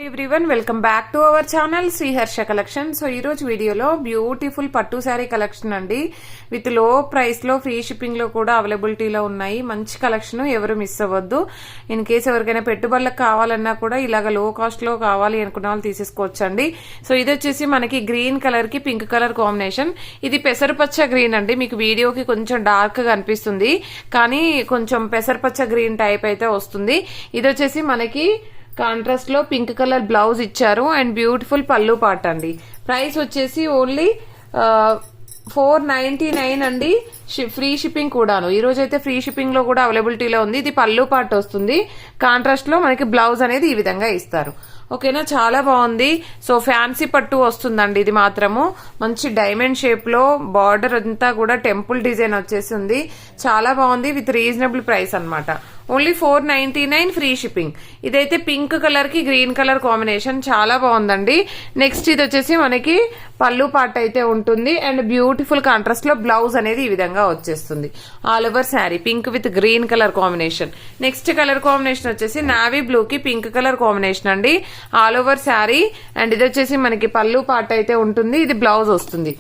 Everyone welcome back to our channel Sriharsha collection. So ఈ రోజు వీడియోలో బ్యూటిఫుల్ పట్టు శారీ కలెక్షన్ అండి. విత్ లో ప్రైస్ లో ఫ్రీ షిప్పింగ్ లో కూడా అవైలబిలిటీలో ఉన్నాయి. మంచి కలెక్షన్, ఎవరు మిస్ అవ్వద్దు. ఇన్ కేసు ఎవరికైనా పెట్టుబడులకు కావాలన్నా కూడా ఇలాగ లో కాస్ట్ లో కావాలి అనుకున్న వాళ్ళు తీసేసుకోవచ్చండి. సో ఇది వచ్చేసి మనకి గ్రీన్ కలర్ కి పింక్ కలర్ కాంబినేషన్. ఇది పెసరపచ్చ గ్రీన్ అండి. మీకు వీడియోకి కొంచెం డార్క్ గా అనిపిస్తుంది, కానీ కొంచెం పెసరపచ్చ గ్రీన్ టైప్ అయితే వస్తుంది. ఇది వచ్చేసి మనకి కాంట్రాస్ట్ లో పింక్ కలర్ బ్లౌజ్ ఇచ్చారు అండ్ బ్యూటిఫుల్ పళ్ళు పాట అండి. ప్రైస్ వచ్చేసి ఓన్లీ 499 అండి. ఫ్రీ షిప్పింగ్ కూడాను. ఈ రోజు అయితే ఫ్రీ షిప్పింగ్ లో కూడా అవైలబిలిటీలో ఉంది. ఇది పళ్ళు పాట వస్తుంది. కాంట్రాస్ట్ లో మనకి బ్లౌజ్ అనేది ఈ విధంగా ఇస్తారు. ఓకేనా, చాలా బాగుంది. సో ఫ్యాన్సీ పట్టు వస్తుందండి. ఇది మాత్రము మంచి డైమండ్ షేప్ లో బార్డర్ అంతా కూడా టెంపుల్ డిజైన్ వచ్చేసింది. చాలా బాగుంది. విత్ రీజనబుల్ ప్రైస్ అన్నమాట. Only 499 free shipping. ఇదైతే పింక్ కలర్ కి గ్రీన్ కలర్ కాంబినేషన్ చాలా బాగుందండి. నెక్స్ట్ ఇది వచ్చేసి మనకి పళ్ళు పాట అయితే ఉంటుంది అండ్ బ్యూటిఫుల్ కాంట్రాస్ట్ లో బ్లౌజ్ అనేది ఈ విధంగా వచ్చేస్తుంది. All over sari pink with green colour combination. Next colour combination వచ్చేసి నావీ బ్లూ కి పింక్ కలర్ కాంబినేషన్ అండి. ఆల్ ఓవర్ శారీ అండ్ ఇది వచ్చేసి మనకి పళ్ళు పాట అయితే ఉంటుంది. ఇది బ్లౌజ్ వస్తుంది.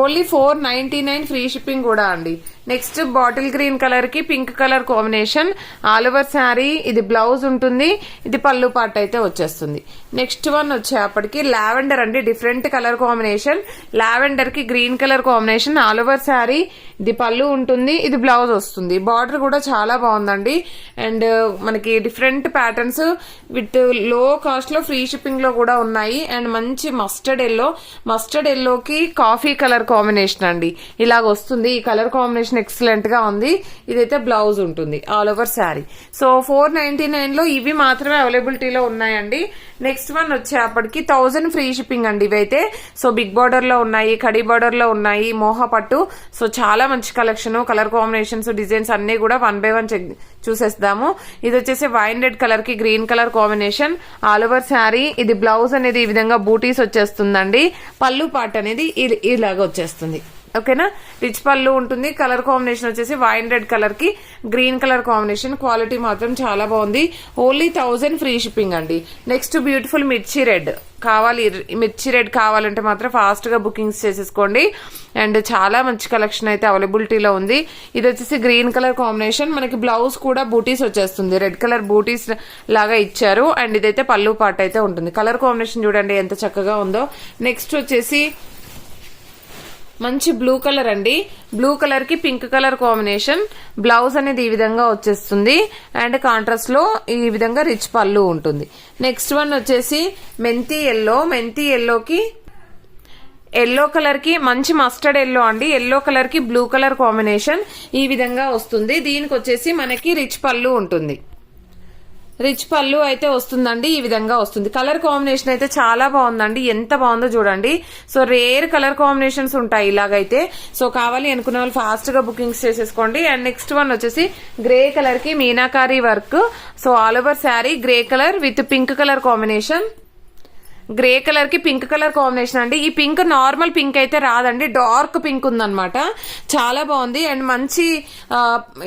ఓన్లీ 499 ఫ్రీ షిప్పింగ్ కూడా అండి. నెక్స్ట్ బాటిల్ గ్రీన్ కలర్ కి pink colour combination. All over sari ఇది బ్లౌజ్ ఉంటుంది. ఇది పళ్ళు పాట అయితే వచ్చేస్తుంది. నెక్స్ట్ వన్ వచ్చేప్పటికి లావెండర్ అండి. Different colour combination. లావెండర్ కి green colour combination. All over sari ఇది పళ్ళు ఉంటుంది. ఇది బ్లౌజ్ వస్తుంది. బార్డర్ కూడా చాలా బాగుందండి. అండ్ మనకి డిఫరెంట్ ప్యాటర్న్స్ విత్ లో కాస్ట్ లో ఫ్రీ షిప్పింగ్ లో కూడా ఉన్నాయి. అండ్ మంచి మస్టర్డ్ ఎల్లోకి కాఫీ కలర్ కాంబినేషన్ అండి. ఇలాగ వస్తుంది. ఈ కలర్ కాంబినేషన్ ఎక్సలెంట్ గా ఉంది. ఇదైతే బ్లౌజ్ ఉంటుంది. All over sari. సో 499 లో ఇవి మాత్రమే అవైలబిలిటీలో ఉన్నాయండి. నెక్స్ట్ వన్ వచ్చేప్పటికి 1000 ఫ్రీ షిప్పింగ్ అండి. ఇవైతే సో బిగ్ బార్డర్ లో ఉన్నాయి, కడి బార్డర్ లో ఉన్నాయి, మోహ పట్టు. సో చాలా మంచి కలెక్షన్. కలర్ కాంబినేషన్స్, డిజైన్స్ అన్ని కూడా 1 by 1 చూసేద్దాము. ఇది వచ్చేసి వైన్ రెడ్ కలర్ కి green colour combination. All over sari ఇది బ్లౌజ్ అనేది ఈ విధంగా బూటీస్ వచ్చేస్తుందండి. పళ్ళు పాట అనేది ఇలాగ వచ్చేస్తుంది. ఓకేనా, రిచ్ పళ్ళు ఉంటుంది. కలర్ కాంబినేషన్ వచ్చేసి వైన్ రెడ్ కలర్ కి గ్రీన్ కలర్ కాంబినేషన్. క్వాలిటీ మాత్రం చాలా బాగుంది. ఓన్లీ 1000 ఫ్రీ షిప్పింగ్ అండి. నెక్స్ట్ బ్యూటిఫుల్ మిర్చి రెడ్ మిర్చి రెడ్ కావాలంటే మాత్రం ఫాస్ట్ గా బుకింగ్స్ చేసేసుకోండి. అండ్ చాలా మంచి కలెక్షన్ అయితే అవైలబిలిటీలో ఉంది. ఇది వచ్చేసి గ్రీన్ కలర్ కాంబినేషన్. మనకి బ్లౌజ్ కూడా బూటీస్ వచ్చేస్తుంది. రెడ్ కలర్ బూటీస్ లాగా ఇచ్చారు. అండ్ ఇదైతే పళ్ళు పాట అయితే ఉంటుంది. కలర్ కాంబినేషన్ చూడండి ఎంత చక్కగా ఉందో. నెక్స్ట్ వచ్చేసి మంచి బ్లూ కలర్ అండి. బ్లూ కలర్ కి పింక్ కలర్ కాంబినేషన్. బ్లౌజ్ అనేది ఈ విధంగా వచ్చేస్తుంది. అండ్ కాంట్రాస్ట్ లో ఈ విధంగా రిచ్ పళ్ళు ఉంటుంది. నెక్స్ట్ వన్ వచ్చేసి మెంతి ఎల్లోకి ఎల్లో కలర్ కి మంచి మస్టర్డ్ ఎల్లో అండి. ఎల్లో కలర్ కి బ్లూ కలర్ కాంబినేషన్ ఈ విధంగా వస్తుంది. దీనికి వచ్చేసి మనకి రిచ్ పళ్ళు ఉంటుంది. రిచ్ పళ్ళు అయితే వస్తుందండి. ఈ విధంగా వస్తుంది. కలర్ కాంబినేషన్ అయితే చాలా బాగుందండి. ఎంత బాగుందో చూడండి. సో రేర్ కలర్ కాంబినేషన్స్ ఉంటాయి ఇలాగైతే. సో కావాలి అనుకున్న వాళ్ళు ఫాస్ట్ గా బుకింగ్స్ చేసేసుకోండి. అండ్ నెక్స్ట్ వన్ వచ్చేసి గ్రే కలర్ కి meenakari work. So all over sari grey colour with pink colour combination. Grey colour కి పింక్ కలర్ కాంబినేషన్ అండి. ఈ పింక్ నార్మల్ పింక్ అయితే రాదండి, డార్క్ పింక్ ఉందన్నమాట. చాలా బాగుంది. అండ్ మంచి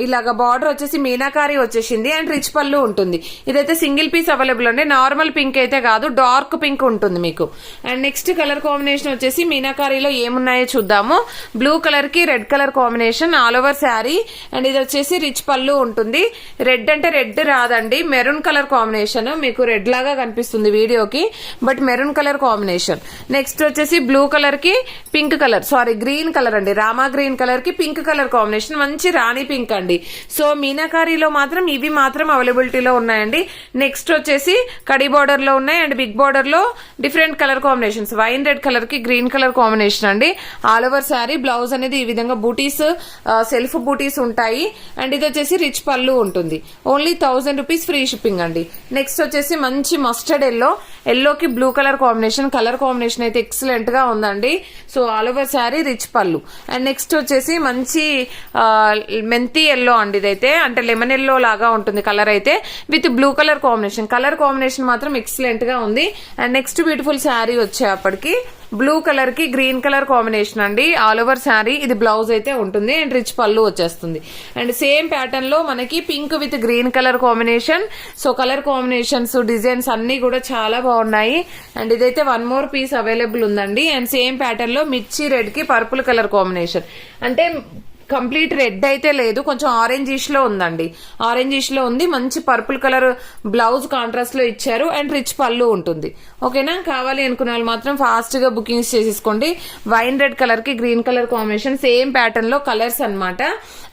ఇలాగా బార్డర్ వచ్చేసి మీనాకారి వచ్చేసింది. అండ్ రిచ్ పళ్ళు ఉంటుంది. ఇదైతే సింగిల్ పీస్ అవైలబుల్ అండి. నార్మల్ పింక్ అయితే కాదు, డార్క్ పింక్ ఉంటుంది మీకు. అండ్ నెక్స్ట్ కలర్ కాంబినేషన్ వచ్చేసి మీనాకారిలో ఏమున్నాయో చూద్దాము. బ్లూ కలర్ కి red colour combination. All over sari. And ఇది వచ్చేసి రిచ్ పళ్ళు ఉంటుంది. రెడ్ అంటే రెడ్ రాదండి, మెరూన్ కలర్ కాంబినేషన్. మీకు రెడ్ లాగా కనిపిస్తుంది వీడియోకి, but maroon colour combination. Next వచ్చేసి బ్లూ కలర్ కి పింక్ కలర్, గ్రీన్ కలర్ అండి. రామా గ్రీన్ కలర్ కి పింక్ కలర్ కాంబినేషన్. మంచి రాణి పింక్ అండి. సో మీనాకారిలో మాత్రం ఇవి మాత్రం అవైలబిలిటీలో ఉన్నాయండి. నెక్స్ట్ వచ్చేసి కడి బార్డర్ లో ఉన్నాయి అండ్ బిగ్ బార్డర్ లో different colour combinations. Wine red colour కి గ్రీన్ కలర్ కాంబినేషన్ అండి. ఆల్ ఓవర్ శారీ బ్లౌజ్ అనేది ఈ విధంగా బూటీస్, సెల్ఫ్ బూటీస్ ఉంటాయి. అండ్ ఇది వచ్చేసి రిచ్ పళ్ళు ఉంటుంది. ఓన్లీ 1000 రూపీస్ ఫ్రీ షిప్పింగ్ అండి. నెక్స్ట్ వచ్చేసి మంచి మస్టర్డ్ ఎల్లోకి బ్లూ కలర్ కాంబినేషన్ అయితే ఎక్సలెంట్ గా ఉందండి. So all over sari rich పళ్ళు. అండ్ నెక్స్ట్ వచ్చేసి మంచి మెంతి ఎల్లో అండి. ఇదైతే అంటే లెమన్ ఎల్లో లాగా ఉంటుంది కలర్ అయితే, with blue colour combination. Colour combination మాత్రం ఎక్సలెంట్ గా ఉంది. అండ్ నెక్స్ట్ బ్యూటిఫుల్ శారీ వచ్చేప్పటికి బ్లూ కలర్ కి గ్రీన్ కలర్ కాంబినేషన్ అండి. ఆల్ ఓవర్ శారీ ఇది బ్లౌజ్ అయితే ఉంటుంది అండ్ రిచ్ పళ్ళు వచ్చేస్తుంది. అండ్ సేమ్ ప్యాటర్న్ లో మనకి pink with green colour combination. So colour combinations designs అన్ని కూడా చాలా బాగున్నాయి. అండ్ ఇదైతే 1 more పీస్ అవైలబుల్ ఉందండి. అండ్ సేమ్ ప్యాటర్న్ లో మిర్చి రెడ్ కి పర్పుల్ కలర్ కాంబినేషన్. అంటే కంప్లీట్ రెడ్ అయితే లేదు, కొంచెం ఆరెంజిష్ లో ఉందండి. ఆరెంజిష్ లో ఉంది. మంచి పర్పుల్ కలర్ బ్లౌజ్ కాంట్రాస్ట్ లో ఇచ్చారు అండ్ రిచ్ పళ్ళు ఉంటుంది. ఓకేనా, కావాలి అనుకున్న వాళ్ళు మాత్రం ఫాస్ట్ గా బుకింగ్స్ చేసేసుకోండి. వైన్ రెడ్ కలర్ కి green colour combination same pattern లో కలర్స్ అన్నమాట.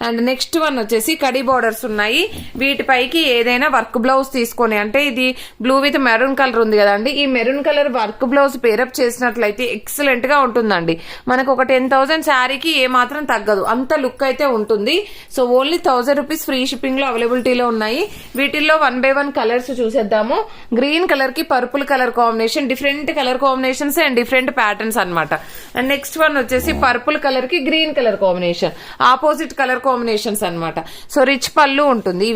అండ్ నెక్స్ట్ వన్ వచ్చేసి కడి బోర్డర్స్ ఉన్నాయి. వీటిపైకి ఏదైనా వర్క్ బ్లౌజ్ తీసుకొని, అంటే ఇది బ్లూ విత్ మెరూన్ కలర్ ఉంది కదండి, ఈ maroon colour work blouse pair up చేసినట్లయితే ఎక్సలెంట్ గా ఉంటుందండి. మనకు ఒక 10,000 శారీకి ఏ మాత్రం తగ్గదు, అంత లుక్ అయితే ఉంటుంది. So only 1000 rupees free shipping లో అవైలబిలిటీలో ఉన్నాయి. వీటిల్లో 1 by 1 కలర్స్ చూసేద్దాము. గ్రీన్ కలర్ కి purple colour combination, different colour combinations and different patterns అన్నమాట. అండ్ నెక్స్ట్ వన్ వచ్చేసి పర్పుల్ కలర్ కి green colour combination, opposite colour combinations అన్నమాట. సో రిచ్ పళ్ళు ఉంటుంది.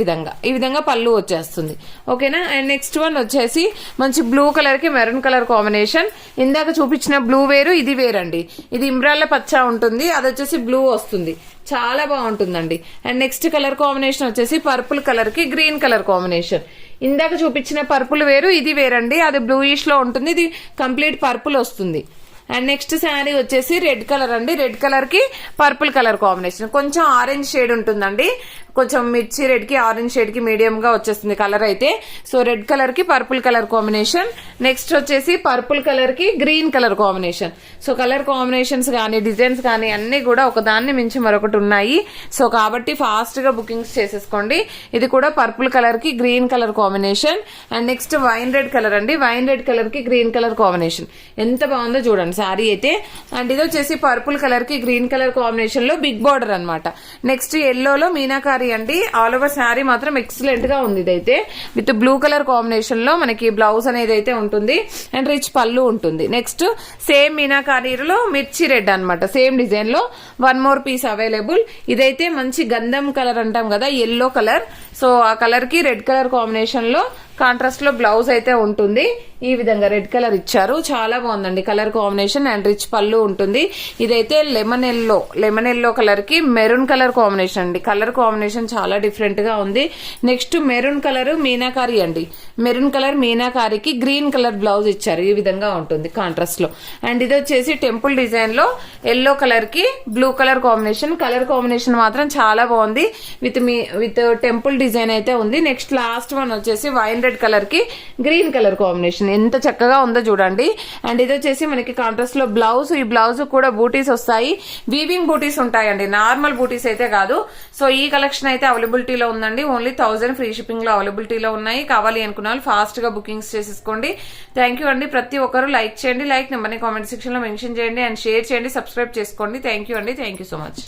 ఈ విధంగా పళ్ళు వచ్చేస్తుంది. ఓకేనా. అండ్ నెక్స్ట్ వన్ వచ్చేసి మంచి బ్లూ కలర్ కి మెరూన్ కలర్ కాంబినేషన్. ఇందాక చూపించిన బ్లూ వేరు, ఇది వేరండి. ఇది ఇమ్రాళ్ళ పచ్చ ఉంటుంది, అది వచ్చేసి బ్లూ వస్తుంది. చాలా బాగుంటుందండి. అండ్ నెక్స్ట్ కలర్ కాంబినేషన్ వచ్చేసి పర్పుల్ కలర్ కి గ్రీన్ కలర్ కాంబినేషన్. ఇందాక చూపించిన పర్పుల్ వేరు, ఇది వేరండి. అది బ్లూయిష్ లో ఉంటుంది, ఇది కంప్లీట్ పర్పుల్ వస్తుంది. అండ్ నెక్స్ట్ శారీ వచ్చేసి రెడ్ కలర్ అండి. రెడ్ కలర్ కి పర్పుల్ కలర్ కాంబినేషన్, కొంచెం ఆరెంజ్ షేడ్ ఉంటుందండి. కొంచెం మిర్చి రెడ్ కి ఆరెంజ్ షేడ్ కి మీడియం గా వచ్చేస్తుంది కలర్ అయితే. సో రెడ్ కలర్ కి పర్పుల్ కలర్ కాంబినేషన్. నెక్స్ట్ వచ్చేసి పర్పుల్ కలర్ కి green colour combination. So colour combinations కానీ డిజైన్స్ కానీ అన్ని కూడా ఒకదాన్ని మించి మరొకటి ఉన్నాయి. సో కాబట్టి ఫాస్ట్ గా బుకింగ్స్ చేసేసుకోండి. ఇది కూడా పర్పుల్ కలర్ కి green colour combination. And next wine red colour అండి. వైన్ రెడ్ కలర్ కి గ్రీన్ కలర్ కాంబినేషన్ ఎంత బాగుందో చూడండి శారీ అయితే. అండ్ ఇది వచ్చేసి పర్పుల్ కలర్ కి గ్రీన్ కలర్ కాంబినేషన్ లో బిగ్ బార్డర్ అనమాట. నెక్స్ట్ ఎల్లోలో మీనాకారి అండి. ఆల్ ఓవర్ శారీ మాత్రం ఎక్సలెంట్ గా ఉంది. ఇదైతే విత్ బ్లూ కలర్ కాంబినేషన్ లో మనకి బ్లౌజ్ అనేది అయితే ఉంటుంది అండ్ రిచ్ పళ్ళు ఉంటుంది. నెక్స్ట్ సేమ్ మీనాకారీలో మిర్చి రెడ్ అనమాట. సేమ్ డిజైన్ లో 1 more పీస్ అవైలబుల్. ఇదైతే మంచి గంధం కలర్ అంటాం కదా, ఎల్లో కలర్. సో ఆ కలర్ కి రెడ్ కలర్ కాంబినేషన్ లో కాంట్రాస్ట్ లో బ్లౌజ్ అయితే ఉంటుంది. ఈ విధంగా రెడ్ కలర్ ఇచ్చారు, చాలా బాగుందండి కలర్ కాంబినేషన్ అండ్ రిచ్ పళ్ళు ఉంటుంది. ఇదైతే లెమన్ ఎల్లో కలర్ కి మెరూన్ కలర్ కాంబినేషన్ అండి. కలర్ కాంబినేషన్ చాలా డిఫరెంట్ గా ఉంది. నెక్స్ట్ మెరూన్ కలర్ మీనాకారి అండి. మెరూన్ కలర్ మీనాకారికి గ్రీన్ కలర్ బ్లౌజ్ ఇచ్చారు. ఈ విధంగా ఉంటుంది కాంట్రాస్ట్ లో. అండ్ ఇది వచ్చేసి టెంపుల్ డిజైన్ లో ఎల్లో కలర్ కి blue colour combination. Colour combination మాత్రం చాలా బాగుంది. విత్ టెంపుల్ డిజైన్ అయితే ఉంది. నెక్స్ట్ లాస్ట్ వన్ వచ్చేసి వైన్ రెడ్ కలర్ కి గ్రీన్ కలర్ కాంబినేషన్. ఎంత చక్కగా ఉందో చూడండి. అండ్ ఇది వచ్చేసి మనకి కాంట్రాస్ట్ లో బ్లౌజ్. ఈ బ్లౌజ్ కూడా బూటీస్ వస్తాయి, వీవింగ్ బూటీస్ ఉంటాయండి, నార్మల్ బూటీస్ అయితే కాదు. సో ఈ కలెక్షన్ అయితే అవైలబిలిటీలో ఉందండి. ఓన్లీ 1000 ఫ్రీ షిప్పింగ్ లో అవైలబిలిటీలో ఉన్నాయి. కావాలి అనుకున్న వాళ్ళు ఫాస్ట్ గా బుకింగ్స్ చేసేసుకోండి. థ్యాంక్ యూ అండి. ప్రతి ఒక్కరు లైక్ చేయండి, లైక్ నెంబర్ని కామెంట్ సెక్షన్ లో మెన్షన్ చేయండి అండ్ షేర్ చేయండి, సబ్స్క్రైబ్ చేసుకోండి. థ్యాంక్ యూ అండి. Thank you so much.